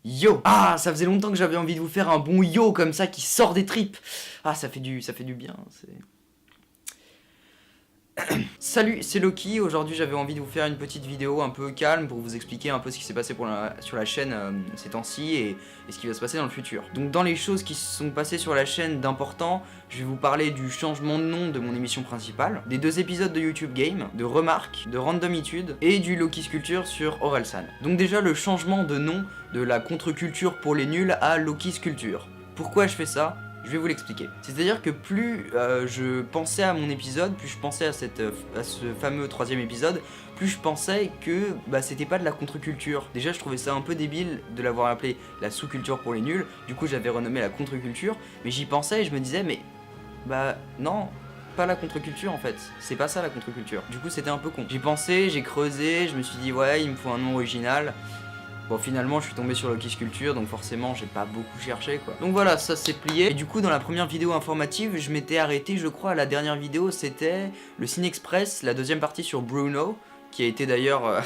Yo! Ah, ça faisait longtemps que j'avais envie de vous faire un bon yo comme ça qui sort des tripes. Ah, ça fait du bien. Salut, c'est Loki. Aujourd'hui, j'avais envie de vous faire une petite vidéo un peu calme pour vous expliquer un peu ce qui s'est passé sur la chaîne ces temps-ci et ce qui va se passer dans le futur. Donc, dans les choses qui se sont passées sur la chaîne d'important, je vais vous parler du changement de nom de mon émission principale, des 2 épisodes de YouTube Game, de Remarques, de Randomitude et du Loki's Culture sur Orelsan. Donc déjà, le changement de nom de la contre-culture pour les nuls à Loki's Culture. Pourquoi je fais ça ? Je vais vous l'expliquer. C'est-à-dire que plus je pensais à mon épisode, plus je pensais à ce fameux 3e épisode, plus je pensais que c'était pas de la contre-culture. Déjà, je trouvais ça un peu débile de l'avoir appelé la sous-culture pour les nuls. Du coup, j'avais renommé la contre-culture. Mais j'y pensais et je me disais, mais non, pas la contre-culture en fait. C'est pas ça la contre-culture. Du coup, c'était un peu con. J'y pensé, j'ai creusé, je me suis dit, ouais, il me faut un nom original. Bon, finalement, je suis tombé sur Loki's Culture, donc forcément, j'ai pas beaucoup cherché, quoi. Donc voilà, ça s'est plié. Et du coup, dans la première vidéo informative, je m'étais arrêté, je crois, à la dernière vidéo, c'était le Cine Express, la 2e partie sur Bruno, qui a été d'ailleurs,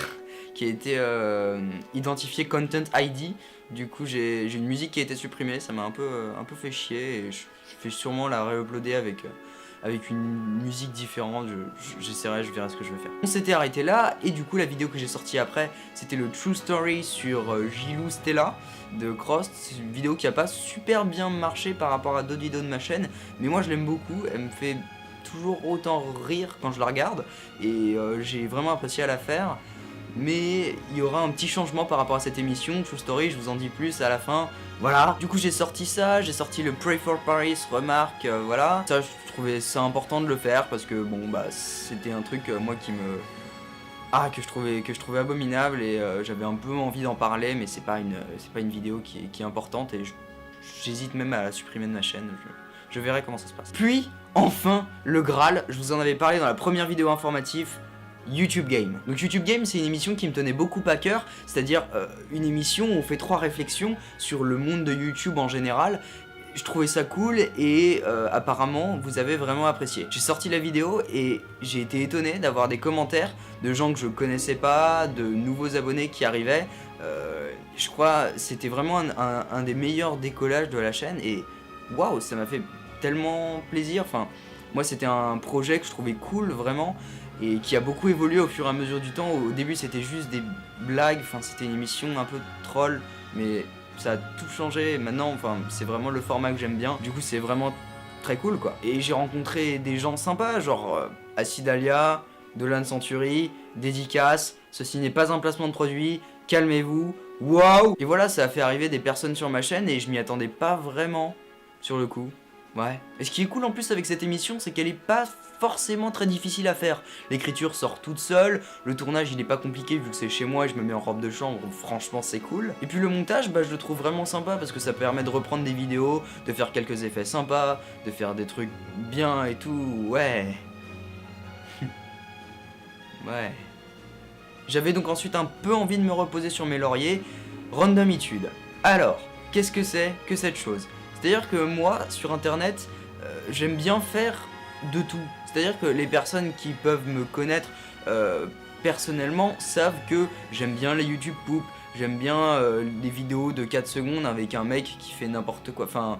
identifié Content ID. Du coup, j'ai une musique qui a été supprimée, ça m'a un peu fait chier, et je vais sûrement la réuploader avec une musique différente, j'essaierai, je verrai ce que je vais faire. On s'était arrêté là, et du coup la vidéo que j'ai sortie après, c'était le True Story sur Gilou Stella de Crost. C'est une vidéo qui a pas super bien marché par rapport à d'autres vidéos de ma chaîne, mais moi je l'aime beaucoup, elle me fait toujours autant rire quand je la regarde, et j'ai vraiment apprécié à la faire. Mais il y aura un petit changement par rapport à cette émission, True Story, je vous en dis plus à la fin. Voilà, du coup j'ai sorti ça, j'ai sorti le Pray for Paris, Remarque, voilà. Ça, je trouvais ça important de le faire parce que bon c'était un truc moi qui me... que je trouvais abominable et j'avais un peu envie d'en parler, mais c'est pas une vidéo qui est importante et j'hésite même à la supprimer de ma chaîne. Je verrai comment ça se passe. Puis, enfin, le Graal, je vous en avais parlé dans la première vidéo informative, YouTube Game. Donc YouTube Game, c'est une émission qui me tenait beaucoup à cœur, c'est-à-dire une émission où on fait 3 réflexions sur le monde de YouTube en général. Je trouvais ça cool et apparemment vous avez vraiment apprécié. J'ai sorti la vidéo et j'ai été étonné d'avoir des commentaires de gens que je connaissais pas, de nouveaux abonnés qui arrivaient. Je crois c'était vraiment un des meilleurs décollages de la chaîne et waouh, ça m'a fait tellement plaisir. Enfin, moi c'était un projet que je trouvais cool vraiment et qui a beaucoup évolué au fur et à mesure du temps. Au début c'était juste des blagues, enfin c'était une émission un peu troll, mais ça a tout changé. Maintenant, enfin c'est vraiment le format que j'aime bien. Du coup c'est vraiment très cool quoi. Et j'ai rencontré des gens sympas, genre Acidalia, Dolan Century, Dédicace, ceci n'est pas un placement de produit, calmez-vous, waouh. Et voilà, ça a fait arriver des personnes sur ma chaîne et je m'y attendais pas vraiment sur le coup. Ouais. Et ce qui est cool en plus avec cette émission, c'est qu'elle est pas forcément très difficile à faire. L'écriture sort toute seule, le tournage il est pas compliqué vu que c'est chez moi et je me mets en robe de chambre, franchement c'est cool. Et puis le montage, je le trouve vraiment sympa parce que ça permet de reprendre des vidéos, de faire quelques effets sympas, de faire des trucs bien et tout, ouais. Ouais. J'avais donc ensuite un peu envie de me reposer sur mes lauriers, Randomitude. Alors, qu'est-ce que c'est que cette chose ? C'est-à-dire que moi, sur internet, j'aime bien faire de tout. C'est-à-dire que les personnes qui peuvent me connaître personnellement savent que j'aime bien les YouTube poop, j'aime bien les vidéos de 4 secondes avec un mec qui fait n'importe quoi. Enfin,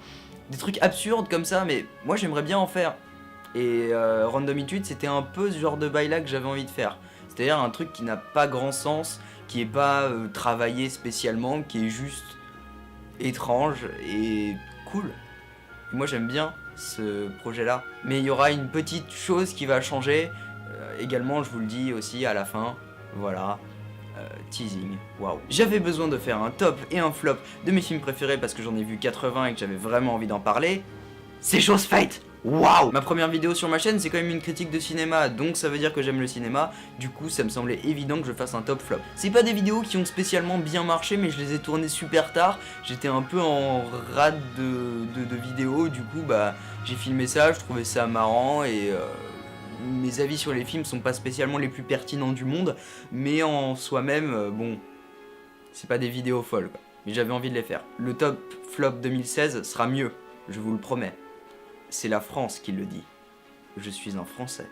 des trucs absurdes comme ça, mais moi j'aimerais bien en faire. Et Randomitude, c'était un peu ce genre de bail-là que j'avais envie de faire. C'est-à-dire un truc qui n'a pas grand sens, qui est pas travaillé spécialement, qui est juste étrange et cool. Et moi j'aime bien ce projet là. Mais il y aura une petite chose qui va changer. Également je vous le dis aussi à la fin. Voilà. Teasing. Waouh. J'avais besoin de faire un top et un flop de mes films préférés parce que j'en ai vu 80 et que j'avais vraiment envie d'en parler. C'est chose faite. Waouh. Ma première vidéo sur ma chaîne c'est quand même une critique de cinéma, donc ça veut dire que j'aime le cinéma. Du coup ça me semblait évident que je fasse un top flop. C'est pas des vidéos qui ont spécialement bien marché, mais je les ai tournées super tard. J'étais un peu en rade de vidéos, du coup j'ai filmé ça, je trouvais ça marrant et mes avis sur les films sont pas spécialement les plus pertinents du monde, mais en soi-même bon, c'est pas des vidéos folles quoi. Mais j'avais envie de les faire. Le top flop 2016 sera mieux, je vous le promets. C'est la France qui le dit. Je suis un Français.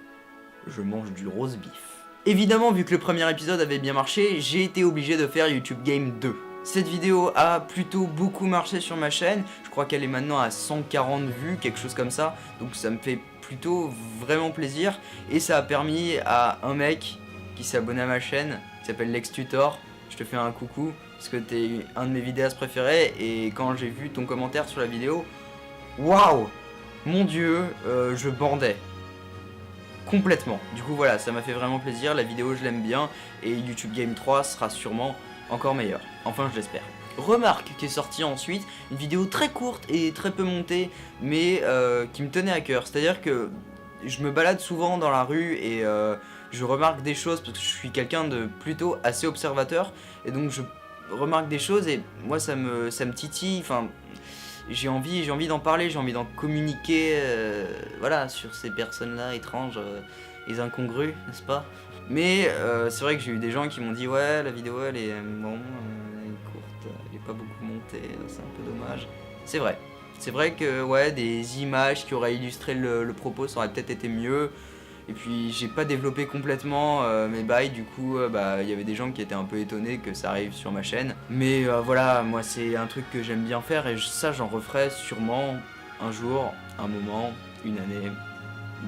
Je mange du roast beef. Évidemment, vu que le premier épisode avait bien marché, j'ai été obligé de faire YouTube Game 2. Cette vidéo a plutôt beaucoup marché sur ma chaîne, je crois qu'elle est maintenant à 140 vues, quelque chose comme ça, donc ça me fait plutôt vraiment plaisir, et ça a permis à un mec qui s'est abonné à ma chaîne, qui s'appelle LexTutor, je te fais un coucou, parce que t'es un de mes vidéastes préférés, et quand j'ai vu ton commentaire sur la vidéo, waouh, mon dieu, je bandais. Complètement. Du coup voilà, ça m'a fait vraiment plaisir, la vidéo je l'aime bien, et YouTube Game 3 sera sûrement encore meilleur. Enfin je l'espère. Remarque qui est sortie ensuite, une vidéo très courte et très peu montée, mais qui me tenait à cœur. C'est-à-dire que je me balade souvent dans la rue et je remarque des choses parce que je suis quelqu'un de plutôt assez observateur, et donc je remarque des choses et moi ça me titille, enfin j'ai envie d'en parler, j'ai envie d'en communiquer, voilà, sur ces personnes-là étranges et incongrues, n'est-ce pas? Mais c'est vrai que j'ai eu des gens qui m'ont dit ouais, la vidéo elle est bon, elle est courte, elle est pas beaucoup montée, c'est un peu dommage. C'est vrai. C'est vrai que ouais, des images qui auraient illustré le propos, ça aurait peut-être été mieux. Et puis j'ai pas développé complètement mes bails, du coup bah il y avait des gens qui étaient un peu étonnés que ça arrive sur ma chaîne. Mais voilà, moi c'est un truc que j'aime bien faire et ça j'en referai sûrement un jour, un moment, une année.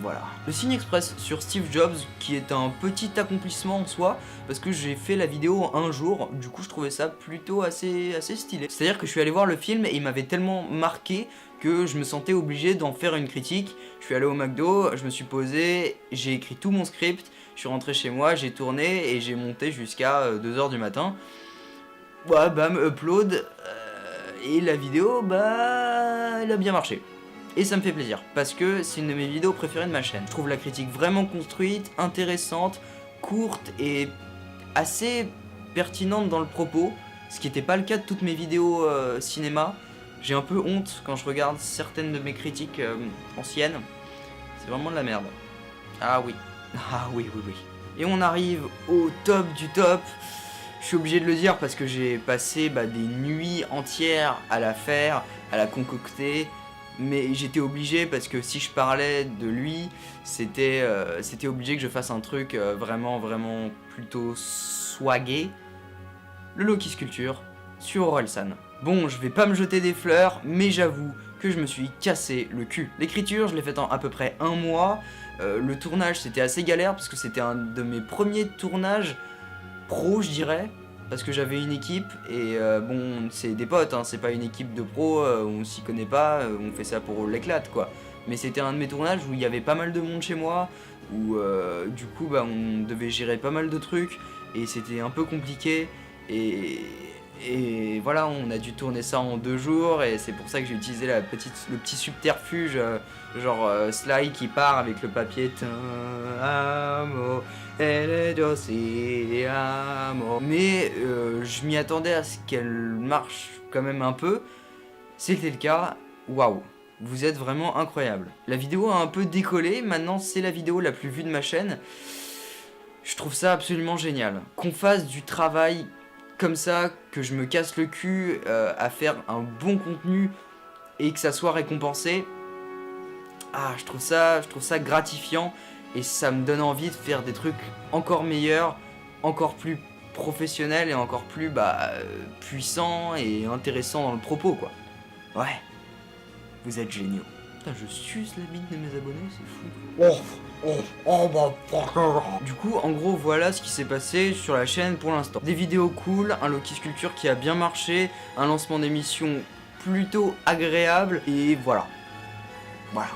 Voilà. Le signe express sur Steve Jobs, qui est un petit accomplissement en soi, parce que j'ai fait la vidéo en un jour, du coup je trouvais ça plutôt assez stylé. C'est-à-dire que je suis allé voir le film et il m'avait tellement marqué que je me sentais obligé d'en faire une critique. Je suis allé au McDo, je me suis posé, j'ai écrit tout mon script, je suis rentré chez moi, j'ai tourné et j'ai monté jusqu'à 2h du matin. Ouais, bam, upload, et la vidéo, bah, elle a bien marché. Et ça me fait plaisir, parce que c'est une de mes vidéos préférées de ma chaîne. Je trouve la critique vraiment construite, intéressante, courte et assez pertinente dans le propos, ce qui n'était pas le cas de toutes mes vidéos cinéma. J'ai un peu honte quand je regarde certaines de mes critiques anciennes. C'est vraiment de la merde. Ah oui. Ah oui, oui, oui. Et on arrive au top du top. Je suis obligé de le dire parce que j'ai passé des nuits entières à la faire, à la concocter. Mais j'étais obligé parce que si je parlais de lui, c'était obligé que je fasse un truc vraiment plutôt swagué. Le Loki Sculpture sur Orelsan. Bon, je vais pas me jeter des fleurs, mais j'avoue que je me suis cassé le cul. L'écriture, je l'ai faite en à peu près un mois. Le tournage, c'était assez galère parce que c'était un de mes premiers tournages pro, je dirais. Parce que j'avais une équipe et bon, c'est des potes, hein, c'est pas une équipe de pro, on s'y connaît pas, on fait ça pour l'éclate quoi. Mais c'était un de mes tournages où il y avait pas mal de monde chez moi, où du coup on devait gérer pas mal de trucs et c'était un peu compliqué et voilà, on a dû tourner ça en 2 jours et c'est pour ça que j'ai utilisé le petit subterfuge genre Sly qui part avec le papier mais je m'y attendais à ce qu'elle marche quand même un peu. C'était le cas. Waouh, vous êtes vraiment incroyable. La vidéo a un peu décollé, maintenant c'est la vidéo la plus vue de ma chaîne. Je trouve ça absolument génial. Qu'on fasse du travail comme ça, que je me casse le cul à faire un bon contenu et que ça soit récompensé. Ah, je trouve ça gratifiant. Et ça me donne envie de faire des trucs encore meilleurs, encore plus professionnels et encore plus puissants et intéressants dans le propos quoi. Ouais, vous êtes géniaux. Putain, je suce la bite de mes abonnés, c'est fou. Du coup, en gros, voilà ce qui s'est passé sur la chaîne pour l'instant. Des vidéos cool, un Loki Sculpture qui a bien marché, un lancement d'émission plutôt agréable et voilà. Voilà.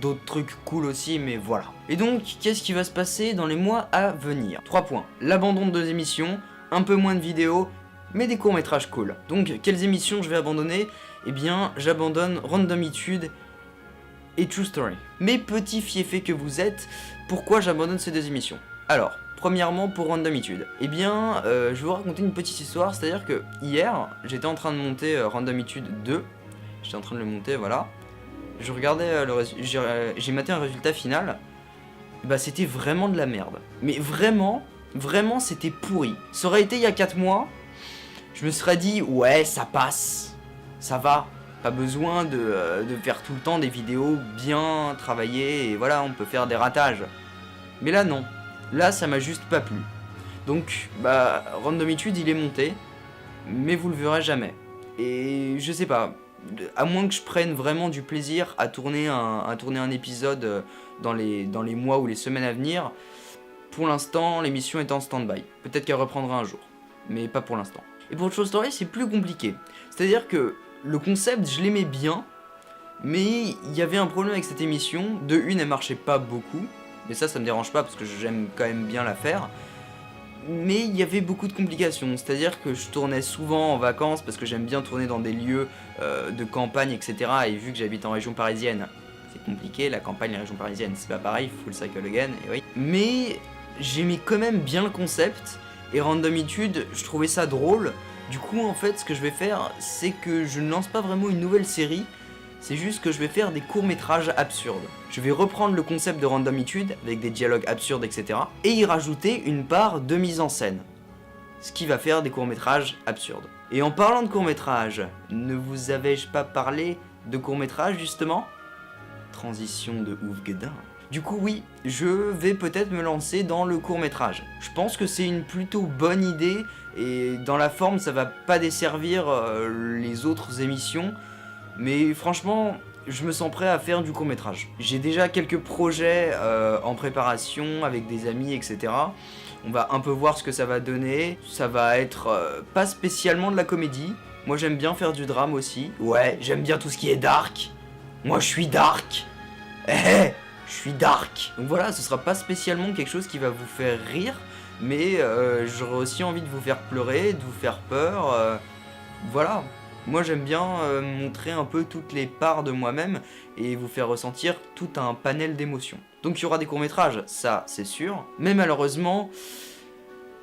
D'autres trucs cool aussi, mais voilà. Et donc, qu'est-ce qui va se passer dans les mois à venir? 3 points. L'abandon de 2 émissions, un peu moins de vidéos, mais des courts-métrages cool. Donc, quelles émissions je vais abandonner? Eh bien, j'abandonne Randomitude et True Story. Mes petits fiefés que vous êtes, pourquoi j'abandonne ces 2 émissions? Alors, premièrement, pour Randomitude. Eh bien, je vais vous raconter une petite histoire, c'est-à-dire que hier, j'étais en train de monter Randomitude 2. J'étais en train de le monter, voilà. Je regardais j'ai maté un résultat final. C'était vraiment de la merde. Mais vraiment c'était pourri. Ça aurait été il y a 4 mois, je me serais dit ouais, ça passe, ça va. Pas besoin de faire tout le temps des vidéos bien travaillées et voilà, on peut faire des ratages. Mais là non, là ça m'a juste pas plu. Donc bah Randomitude il est monté, mais vous le verrez jamais. Et je sais pas, à moins que je prenne vraiment du plaisir à tourner un épisode dans les mois ou les semaines à venir, pour l'instant l'émission est en stand-by. Peut-être qu'elle reprendra un jour, mais pas pour l'instant. Et pour True Story c'est plus compliqué, c'est-à-dire que le concept je l'aimais bien, mais il y avait un problème avec cette émission. De une, elle marchait pas beaucoup, mais ça me dérange pas parce que j'aime quand même bien la faire. Mais il y avait beaucoup de complications, c'est-à-dire que je tournais souvent en vacances parce que j'aime bien tourner dans des lieux de campagne, etc. Et vu que j'habite en région parisienne, c'est compliqué, la campagne, la région parisienne, c'est pas pareil, full cycle again, et oui. Mais j'aimais quand même bien le concept, et Randomitude, je trouvais ça drôle. Du coup, en fait, ce que je vais faire, c'est que je ne lance pas vraiment une nouvelle série, c'est juste que je vais faire des courts-métrages absurdes. Je vais reprendre le concept de Randomitude, avec des dialogues absurdes, etc. et y rajouter une part de mise en scène. Ce qui va faire des courts-métrages absurdes. Et en parlant de courts-métrages, ne vous avais-je pas parlé de courts-métrages justement ? Transition de ouf guedin. Du coup oui, je vais peut-être me lancer dans le court-métrage. Je pense que c'est une plutôt bonne idée, et dans la forme ça va pas desservir les autres émissions. Mais franchement, je me sens prêt à faire du court-métrage. J'ai déjà quelques projets en préparation avec des amis, etc. On va un peu voir ce que ça va donner. Ça va être pas spécialement de la comédie. Moi j'aime bien faire du drame aussi. Ouais, j'aime bien tout ce qui est dark. Moi je suis dark. Je suis dark. Donc voilà, ce sera pas spécialement quelque chose qui va vous faire rire. Mais j'aurais aussi envie de vous faire pleurer, de vous faire peur. Voilà. Moi j'aime bien montrer un peu toutes les parts de moi-même et vous faire ressentir tout un panel d'émotions. Donc il y aura des courts-métrages, ça c'est sûr, mais malheureusement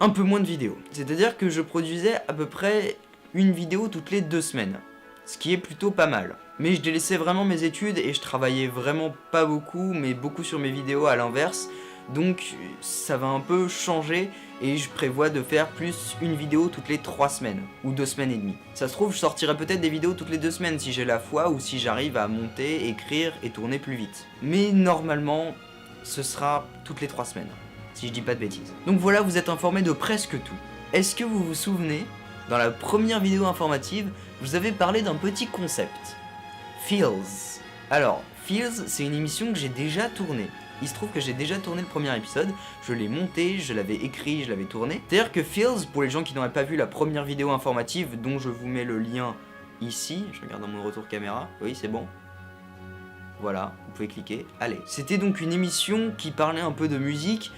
un peu moins de vidéos. C'est-à-dire que je produisais à peu près une vidéo toutes les 2 semaines, ce qui est plutôt pas mal. Mais je délaissais vraiment mes études et je travaillais vraiment pas beaucoup, mais beaucoup sur mes vidéos à l'inverse. Donc ça va un peu changer et je prévois de faire plus une vidéo toutes les 3 semaines ou 2 semaines et demie. Ça se trouve je sortirai peut-être des vidéos toutes les 2 semaines si j'ai la foi ou si j'arrive à monter, écrire et tourner plus vite. Mais normalement ce sera toutes les 3 semaines, si je dis pas de bêtises. Donc voilà, vous êtes informés de presque tout. Est-ce que vous vous souvenez, dans la première vidéo informative, je vous avais parlé d'un petit concept, Feels. Alors, Feels c'est une émission que j'ai déjà tournée. Il se trouve que j'ai déjà tourné le premier épisode, je l'ai monté, je l'avais écrit, je l'avais tourné. C'est-à-dire que Feels, pour les gens qui n'auraient pas vu la première vidéo informative, dont je vous mets le lien ici, je regarde dans mon retour caméra, oui c'est bon. Voilà, vous pouvez cliquer, allez. C'était donc une émission qui parlait un peu de musique,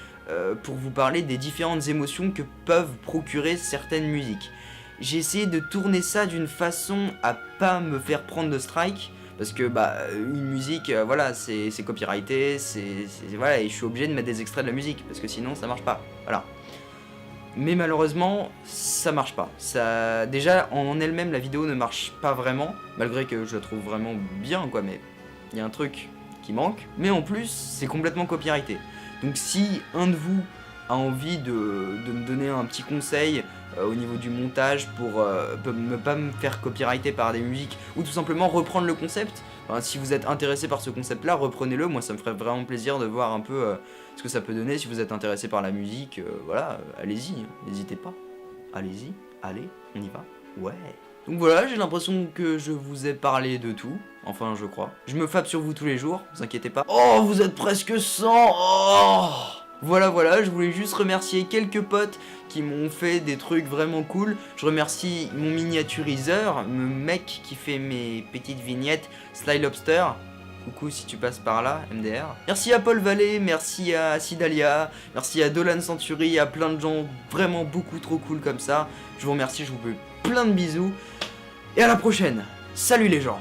pour vous parler des différentes émotions que peuvent procurer certaines musiques. J'ai essayé de tourner ça d'une façon à pas me faire prendre de strike. Parce que bah une musique, voilà, c'est copyrighté, voilà, et je suis obligé de mettre des extraits de la musique parce que sinon ça marche pas, voilà. Mais malheureusement, ça marche pas. Ça, déjà en elle-même, la vidéo ne marche pas vraiment, malgré que je la trouve vraiment bien, quoi. Mais il y a un truc qui manque. Mais en plus, c'est complètement copyrighté. Donc si un de vous a envie de me donner un petit conseil au niveau du montage pour ne pas me faire copyrighter par des musiques ou tout simplement reprendre le concept, enfin, si vous êtes intéressé par ce concept là, reprenez-le, moi ça me ferait vraiment plaisir de voir un peu ce que ça peut donner. Si vous êtes intéressé par la musique, voilà, allez-y, n'hésitez pas, allez-y, allez, on y va, ouais. Donc voilà, j'ai l'impression que je vous ai parlé de tout, enfin je crois. Je me fape sur vous tous les jours, vous inquiétez pas. Oh, vous êtes presque 100. Oh, voilà, je voulais juste remercier quelques potes qui m'ont fait des trucs vraiment cool. Je remercie mon miniaturiseur, le mec qui fait mes petites vignettes, Sly Lobster. Coucou si tu passes par là, MDR. Merci à Paul Vallée, merci à Sidalia, merci à Dolan Century, à plein de gens vraiment beaucoup trop cool comme ça. Je vous remercie, je vous fais plein de bisous. Et à la prochaine. Salut les gens.